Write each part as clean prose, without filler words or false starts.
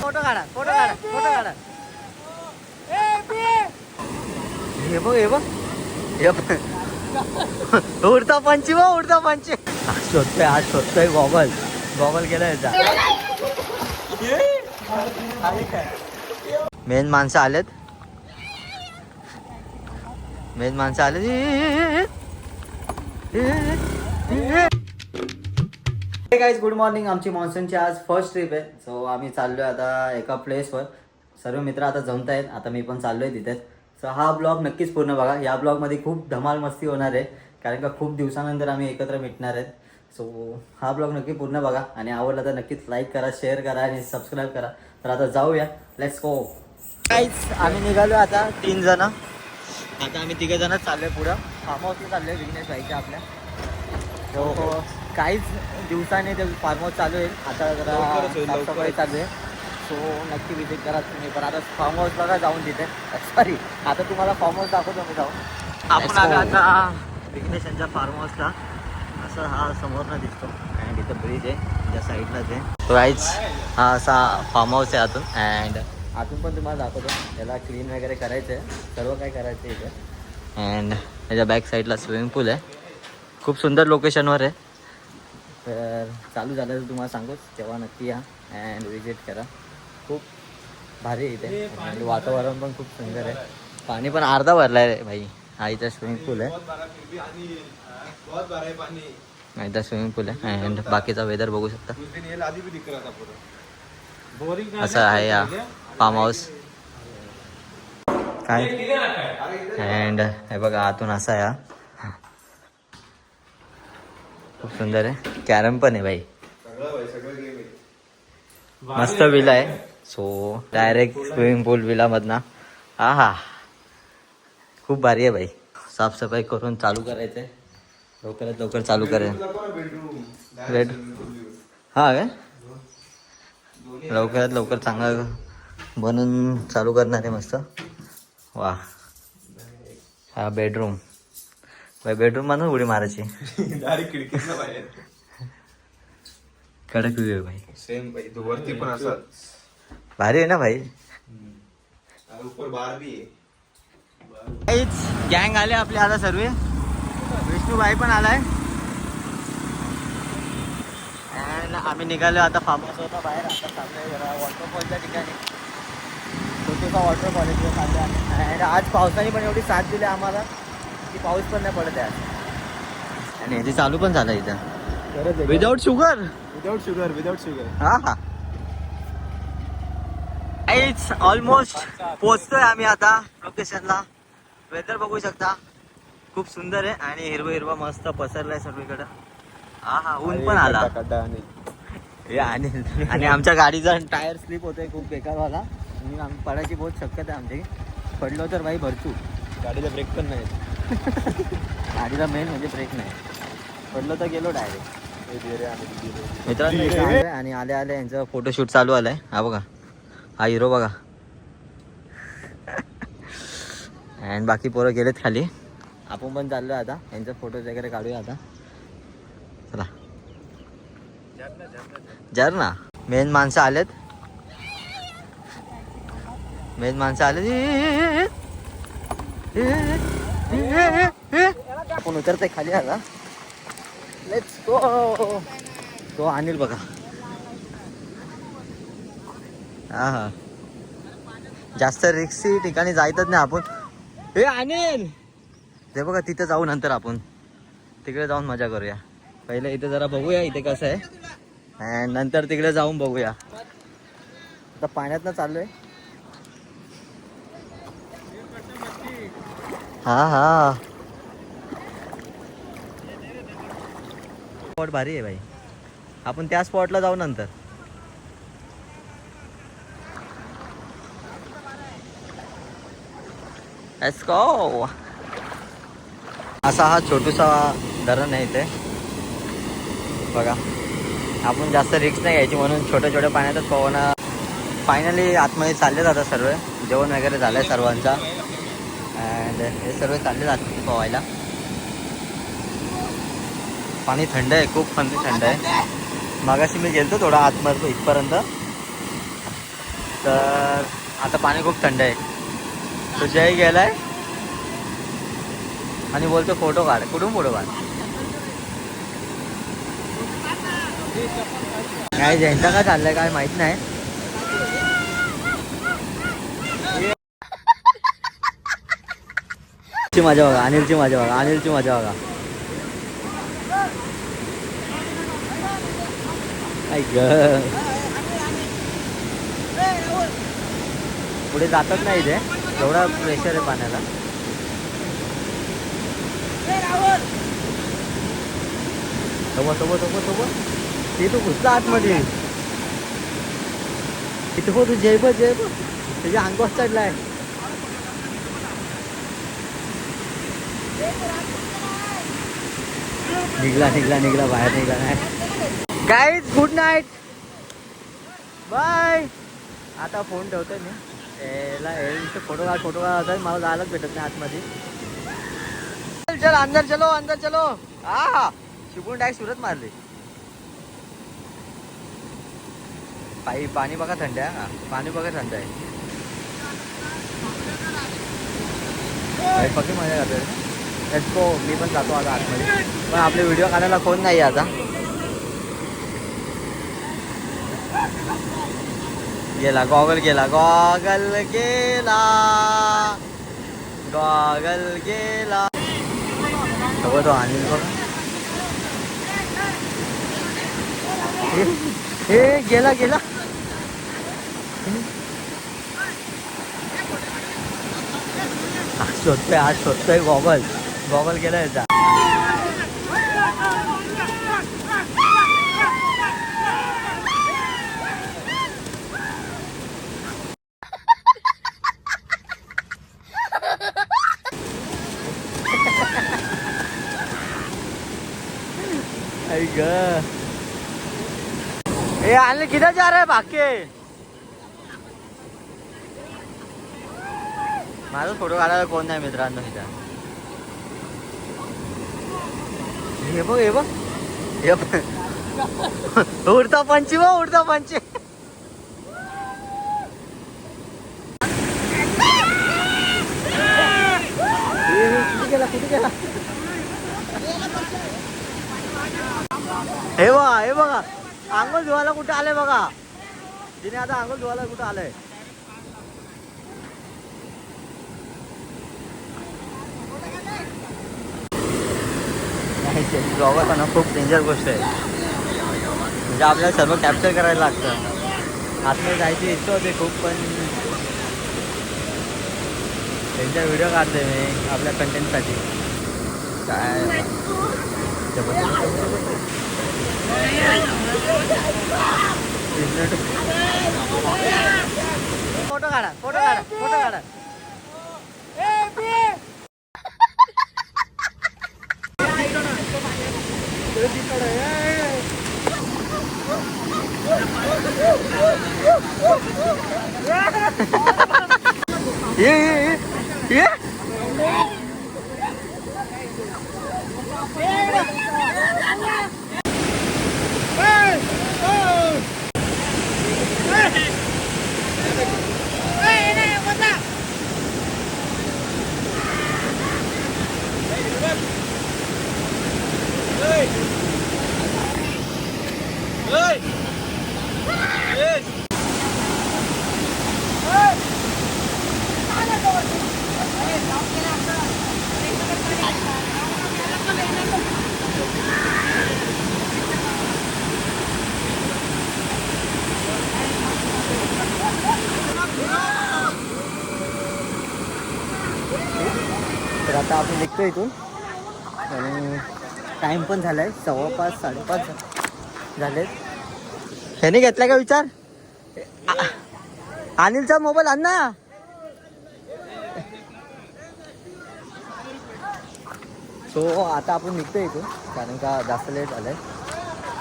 Photo काढा photo काढा photo काढा. हे बघ हे बघ हे बघ. उडता पंची बघ उडता पंची. शोधतोय आज शोधतोय गॉगल. गॉगल गेला याचा. मेन माणसं आलेत. मेन माणसं आलेत. Guys good morning. आमची मॉन्सूनची आज फर्स्ट ट्रिप आहे. सो आम्ही चाललोय आता एका प्लेसवर. सर्व मित्र आता जमत आहेत. आता मी पण चाललोय तिथेच. सो हा ब्लॉग नक्कीच पूर्ण बघा. या ब्लॉगमध्ये खूप धमाल मस्ती होणार आहे, कारण का खूप दिवसानंतर आम्ही एकत्र भेटणार आहेत. सो हा ब्लॉग नक्की पूर्ण बघा आणि आवडला तर नक्कीच लाईक करा, शेअर करा आणि सबस्क्राईब करा. तर आता जाऊया, लेट्स गो. गाईज आम्ही निघालो आता 3 जण. आता आम्ही 3 जणच चाललोय पुढं. फार्म हाऊसला चाललोय विघ्नेश भाईच्या आपल्या. हो काहीच दिवसाने ते फार्म हाऊस चालू आहे. आता जरा साफसफाई चालू आहे. सो नक्की विजिट करा तुम्ही पण. आता फार्म हाऊस बघा जाऊन तिथे. सॉरी आता तुम्हाला फार्म हाऊस दाखवतो मी जाऊन. आपण आलो आता विघ्नेश यांच्या फार्म हाऊसला. असं हा समोरनं दिसतो आणि तिथं ब्रिज आहे त्या साईडलाच आहे. तो राईज हा असा फार्म हाऊस आहे आतून. अँड आतून पण तुम्हाला दाखवतो. त्याला क्लीन वगैरे करायचं आहे, सर्व काय करायचं आहे इथे. अँड त्याच्या बॅक साईडला स्विमिंग पूल आहे. खूप सुंदर लोकेशनवर आहे. तर चालू झालं तर तुम्हाला सांगूच तेव्हा नक्की या अँड विजिट करा. खूप भारी आहे इथे आणि वातावरण पण खूप सुंदर आहे. पाणी पण अर्धा भरला आहे भाई. हा इथं स्विमिंग पूल आहे. इथं स्विमिंग पूल आहे अँड बाकीचा वेदर बघू शकता. असं आहे या फार्म हाऊस काय. अँड हे बघा आतून असा आहे. खूप सुंदर आहे. कॅरम पण आहे भाई. मस्त विला आहे. सो डायरेक्ट स्विमिंग पूल विला मधना. हा हा खूप भारी आहे भाई. साफसफाई करून चालू करायचंय. लवकरात लवकर चालू करेल. बेड हा काय लवकरात लवकर चांगलं बनवून चालू करणार आहे मस्त. वा हा बेडरूम भाई. बेडरूम म्हणून उडी मारायची. कडक व्ह्यू आहे भाई. सेम भाई. तो वरती पण असा भारी आहे ना भाई. ऊपर बार भी गँग आले आपले आता सर्व. विष्णू भाई पण आलाय. अँड आम्ही निघालो आता फार्म हाऊस होता बाहेर. आता चाललोय जरा वॉटरफॉलच्या ठिकाणी. छोटूसा वॉटरफॉल आहे तिथे चाललोय आम्ही. अँड आज पावसाने पण एवढी साथ दिली आम्हाला की पाऊस पण नाही पडत आहे आज. आणि हे चालू पण झालं इथं विदाउट शुगर. विदाउट शुगर हा हा आईच ऑलमोस्ट पोहोचतोय आम्ही आता लोकेशनला. वेदर बघू शकता खूप सुंदर आहे आणि हिरवं हिरवं मस्त पसरलंय सगळीकडं. हा हा ऊन पण आला. आणि आमच्या गाडीचा टायर स्लिप होतोय खूप बेकारवाला. आम्ही पडायची बहुत शक्यता आहे आमची. पडलो तर भाई भरचू. गाडीला ब्रेक पण नाही. गाडीला मेन म्हणजे ब्रेक नाही. पडलो तर गेलो डायरेक्ट. मित्रांनो आणि आले आले यांचं फोटोशूट चालू आलंय. हा बघा हा हिरो बघा. अँड बाकी पोरं गेलेत खाली. आपण पण चाललोय आता यांचे फोटोज वगैरे काढूया आता. चला झरना. मेन माणसं आलेत. मेन माणसं आलेत. आपण उतरतोय खाली आता. Let's go. तो अनिल बघा. हा हा जास्त रिस्की ठिकाणी जायचंच नाही आपण. हे अनिल ते बघा तिथे जाऊ. नंतर आपण तिकडे जाऊन मजा करूया. पहिले इथे जरा बघूया इथे कसं आहे अँड नंतर तिकडे जाऊन बघूया. आता पाण्यातनं चाललोय. हा हा स्पॉट भारी आहे भाई. आपण त्या स्पॉटला जाऊ नंतर. Let's go. असा हा छोटूसा धरण आहे इथे बघा. आपण जास्त रिस्क नाही घ्यायची म्हणून छोट्या छोट्या पाण्यातच पोहणं. फायनली आतमध्ये चालले जातात सर्व. जेवण वगैरे झालंय सर्वांचा अँड हे सर्व चालले जातात पोहायला. पाणी थंड आहे खूप. थंड आहे. मागाशी मी गेलतो थोडा आतमध्ये इथपर्यंत, तर आता पाणी खूप थंड आहे. तो जय गेलाय आणि बोलतो फोटो काढ. कुठून फोटो काढ? काय ज्यांचा काय चाललंय काय माहित नाही. माझ्या बघा, अनिलची माझ्या बघा, अनिलची माझ्या बघा. ऐक पुढे जातच नाही इथे, एवढा प्रेशर आहे पाण्याला. ते तू घुसला आतमध्ये. इथे हो तू जय बघ त्याच्या अंगावर चढलाय. निघला बाहेर निघला नाही. Guys good night, bye. आता फोन ठेवतोय मी. याला फोटो काढ मला जायलाच भेटत नाही आतमध्ये. चल अंदर चलो. हा शिकून डायरेक्ट सुरत मारले. पाणी बघा थंड आहे. पाणी बघा थंड आहे. पक्की मजा करतोय. Let's go. मी पण जातो आता आतमध्ये, पण आपले व्हिडिओ काढायला कोण नाही आता. गेला गॉगल गेला. बघा तो अनिल बघा. हे गेला शोधतोय गॉगल गेला याचा. ए अनिल किधर जा रहा है भाग के? माझा फोटो काढायला कोण नाही मित्रांनो इथं. हे बघ उडता पंची. कुठे गेला? हे बघा आंघोळ धुवायला कुठे आलंय बघा. तिने आता आंघोळ धुवायला कुठं आलंय. ब्लॉगर पण खूप डेंजर गोष्ट आहे. म्हणजे आपल्याला सर्व कॅप्चर करायला लागतं. आतमध्ये जायची इच्छा होते खूप, पण त्यांचा व्हिडिओ काढते मी आपल्या कंटेंटसाठी. काय फोटो काढा. ये तर आता आपण निघतो इथून आणि टाइम पण झालाय 5:15 5:30 झालेत. ह्याने घेतलाय का विचार? अनिलचा मोबाईल आण ना. सो आता आपण निघतो इथून, कारण का जास्त लेट झालंय.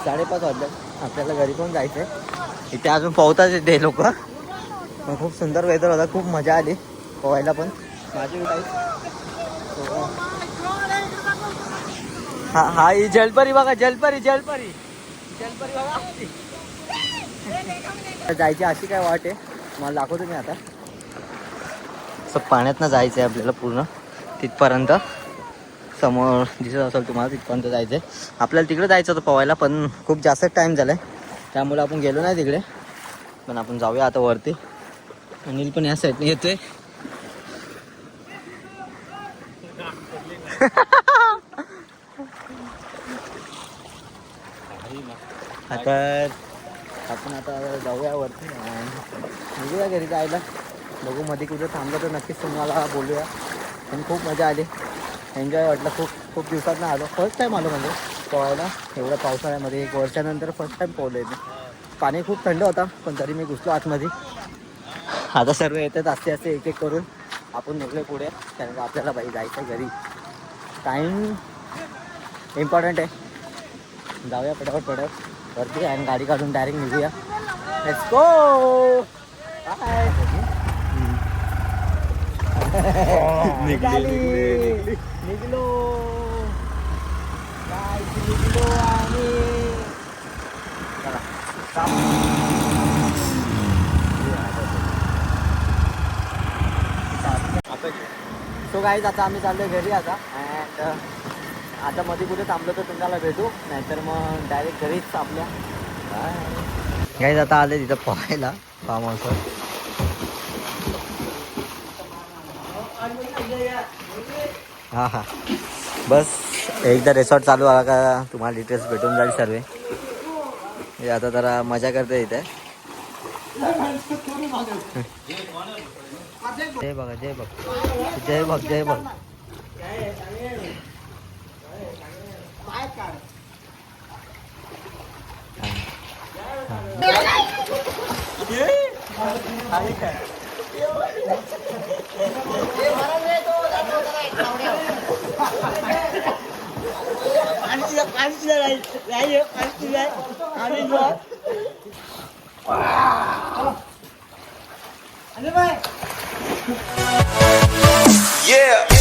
5:30 वाजले. आपल्याला घरी पण जायचंय. इथे अजून पोहताच येते लोक. पण खूप सुंदर वेदर होता, खूप मजा आली पोहायला पण. माझी हा ही जलपरी बघा, जलपरी. जायची अशी काय वाट आहे मला दाखवतो मी आता. असं पाण्यातनं जायचं आहे आपल्याला पूर्ण तिथपर्यंत. समोर दिसत असेल तुम्हाला तिथपर्यंत जायचं आहे आपल्याला. तिकडे जायचं होतं पवायला पण खूप जास्त टाईम झाला आहे त्यामुळे आपण गेलो नाही तिकडे. पण आपण जाऊया आता वरती. अनिल पण या साईडने येतोय. आता आपण आता जाऊया वरती आणि निघूया घरी जायला. बघू मध्ये कुठे थांबलं तर नक्कीच तुम्हाला बोलूया. पण खूप मजा आली, एन्जॉय वाटलं. खूप दिवसात ना आलो, फर्स्ट टाईम आलो म्हणजे पोहायला एवढ्या पावसाळ्यामध्ये. 1 वर्षानंतर फर्स्ट टाईम पोहलो आहे मी. पाणी खूप थंड होता पण तरी मी घुसलो आतमध्ये. आता सर्व येतात असते एक एक करून. आपण निघलो पुढे कारण आपल्याला बाई जायचं घरी. टाईम इम्पॉर्टंट आहे. जाऊया पटापट वरती आणि गाडी काढून डायरेक्ट निघूया. Let's go. बाय. निघलो आणि सो गाईज आता आम्ही चाललोय घरी आता. अँड आता मध्ये कुठे थांबलो तर तुम्हाला भेटू, नाहीतर मग डायरेक्ट घरीच आपल्या. गाईज आता आले तिथं पोहायला फार्म हाऊसवर. हां हां बस एकदा रिसॉर्ट चालू आला का तुम्हाला डिटेल्स भेटून जाईल सर्व. आता जरा मजा करते इथे. जय बघा जय बघ जय बघ जय बघ. Yeah.